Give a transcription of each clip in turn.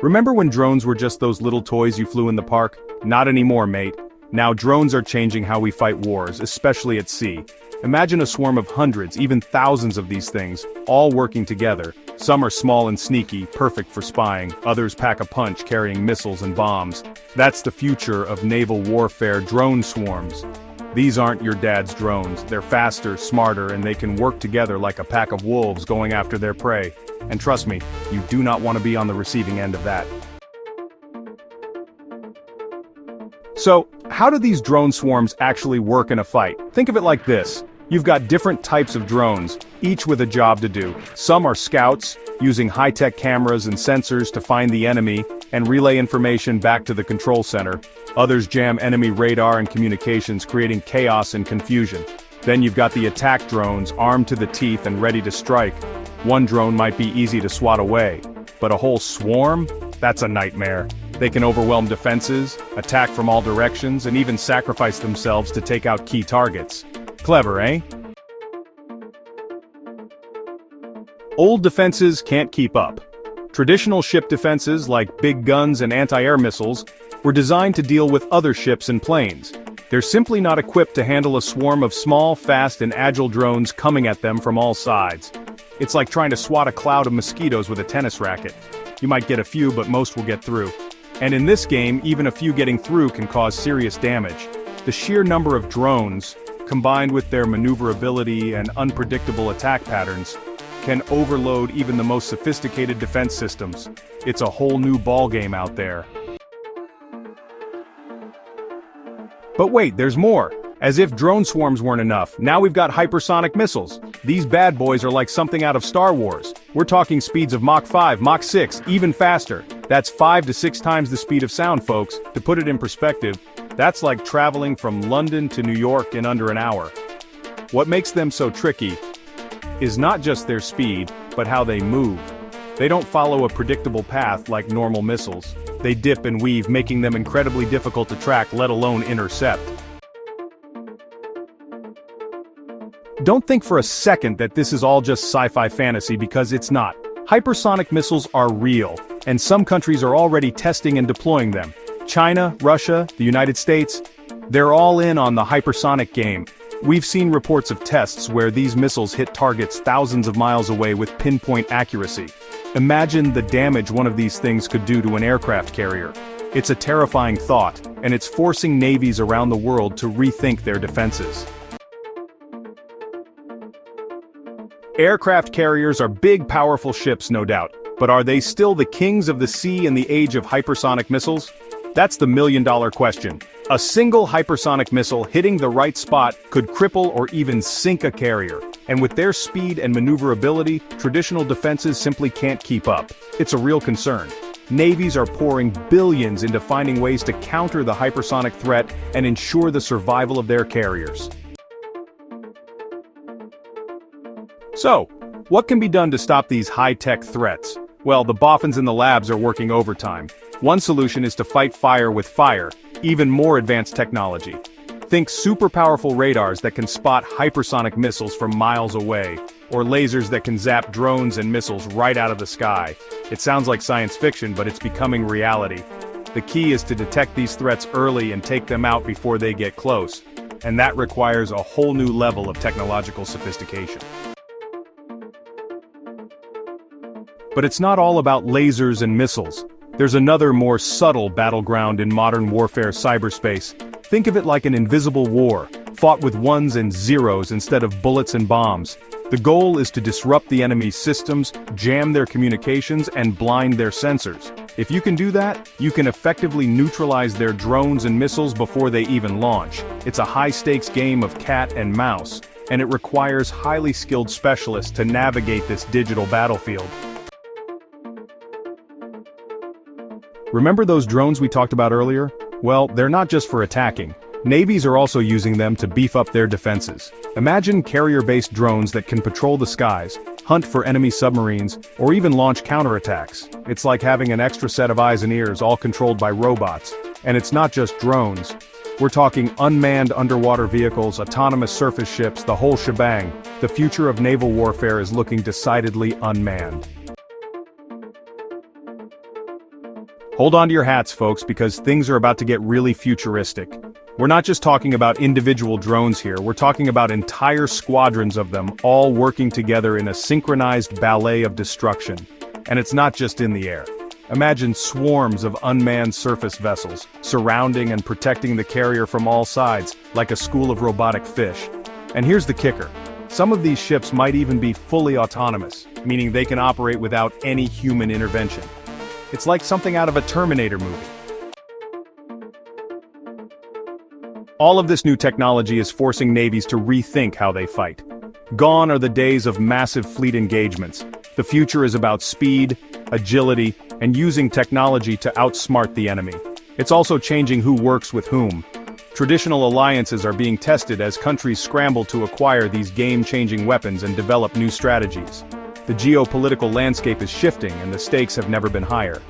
Remember when drones were just those little toys you flew in the park? Not anymore, mate. Now drones are changing how we fight wars, especially at sea. Imagine a swarm of hundreds, even thousands of these things, all working together. Some are small and sneaky, perfect for spying. Others pack a punch, carrying missiles and bombs. That's the future of naval warfare: drone swarms. These aren't your dad's drones. They're faster, smarter, and they can work together like a pack of wolves going after their prey. And trust me, you do not want to be on the receiving end of that. So, how do these drone swarms actually work in a fight? Think of it like this. You've got different types of drones, each with a job to do. Some are scouts, using high-tech cameras and sensors to find the enemy and relay information back to the control center. Others jam enemy radar and communications, creating chaos and confusion. Then you've got the attack drones, armed to the teeth and ready to strike. One drone might be easy to swat away, but a whole swarm? That's a nightmare. They can overwhelm defenses, attack from all directions, and even sacrifice themselves to take out key targets. Clever, eh? Old defenses can't keep up. Traditional ship defenses, like big guns and anti-air missiles, were designed to deal with other ships and planes. They're simply not equipped to handle a swarm of small, fast, and agile drones coming at them from all sides. It's like trying to swat a cloud of mosquitoes with a tennis racket. You might get a few, but most will get through. And in this game, even a few getting through can cause serious damage. The sheer number of drones, combined with their maneuverability and unpredictable attack patterns, can overload even the most sophisticated defense systems. It's a whole new ballgame out there. But wait, there's more. As if drone swarms weren't enough, now we've got hypersonic missiles. These bad boys are like something out of Star Wars. We're talking speeds of Mach 5, Mach 6, even faster. That's 5 to 6 times the speed of sound, folks. To put it in perspective, that's like traveling from London to New York in under an hour. What makes them so tricky is not just their speed, but how they move. They don't follow a predictable path like normal missiles. They dip and weave, making them incredibly difficult to track, let alone intercept. Don't think for a second that this is all just sci-fi fantasy, because it's not. Hypersonic missiles are real, and some countries are already testing and deploying them. China, Russia, the United States, they're all in on the hypersonic game. We've seen reports of tests where these missiles hit targets thousands of miles away with pinpoint accuracy. Imagine the damage one of these things could do to an aircraft carrier. It's a terrifying thought, and it's forcing navies around the world to rethink their defenses. Aircraft carriers are big, powerful ships, no doubt, but are they still the kings of the sea in the age of hypersonic missiles? That's the million-dollar question. A single hypersonic missile hitting the right spot could cripple or even sink a carrier. And with their speed and maneuverability, traditional defenses simply can't keep up. It's a real concern. Navies are pouring billions into finding ways to counter the hypersonic threat and ensure the survival of their carriers. So, what can be done to stop these high-tech threats? Well, the boffins in the labs are working overtime. One solution is to fight fire with fire, even more advanced technology. Think super powerful radars that can spot hypersonic missiles from miles away, or lasers that can zap drones and missiles right out of the sky. It sounds like science fiction, but it's becoming reality. The key is to detect these threats early and take them out before they get close. And that requires a whole new level of technological sophistication. But it's not all about lasers and missiles. There's another, more subtle battleground in modern warfare: cyberspace. Think of it like an invisible war, fought with ones and zeros instead of bullets and bombs. The goal is to disrupt the enemy's systems, jam their communications, and blind their sensors. If you can do that, you can effectively neutralize their drones and missiles before they even launch. It's a high-stakes game of cat and mouse, and it requires highly skilled specialists to navigate this digital battlefield. Remember those drones we talked about earlier? Well, they're not just for attacking. Navies are also using them to beef up their defenses. Imagine carrier-based drones that can patrol the skies, hunt for enemy submarines, or even launch counterattacks. It's like having an extra set of eyes and ears, all controlled by robots. And it's not just drones. We're talking unmanned underwater vehicles, autonomous surface ships, the whole shebang. The future of naval warfare is looking decidedly unmanned. Hold on to your hats, folks, because things are about to get really futuristic. We're not just talking about individual drones here, we're talking about entire squadrons of them, all working together in a synchronized ballet of destruction. And it's not just in the air. Imagine swarms of unmanned surface vessels, surrounding and protecting the carrier from all sides, like a school of robotic fish. And here's the kicker. Some of these ships might even be fully autonomous, meaning they can operate without any human intervention. It's like something out of a Terminator movie. All of this new technology is forcing navies to rethink how they fight. Gone are the days of massive fleet engagements. The future is about speed, agility, and using technology to outsmart the enemy. It's also changing who works with whom. Traditional alliances are being tested as countries scramble to acquire these game-changing weapons and develop new strategies. The geopolitical landscape is shifting and the stakes have never been higher.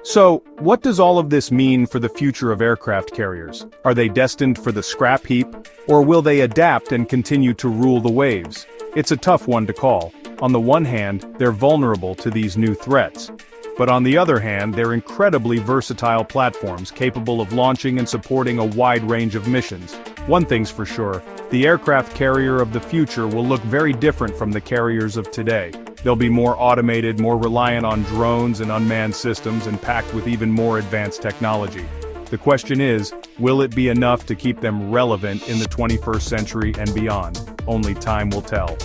So, what does all of this mean for the future of aircraft carriers? Are they destined for the scrap heap, or will they adapt and continue to rule the waves? It's a tough one to call. On the one hand, they're vulnerable to these new threats. But on the other hand, they're incredibly versatile platforms capable of launching and supporting a wide range of missions. One thing's for sure, the aircraft carrier of the future will look very different from the carriers of today. They'll be more automated, more reliant on drones and unmanned systems, and packed with even more advanced technology. The question is, will it be enough to keep them relevant in the 21st century and beyond? Only time will tell.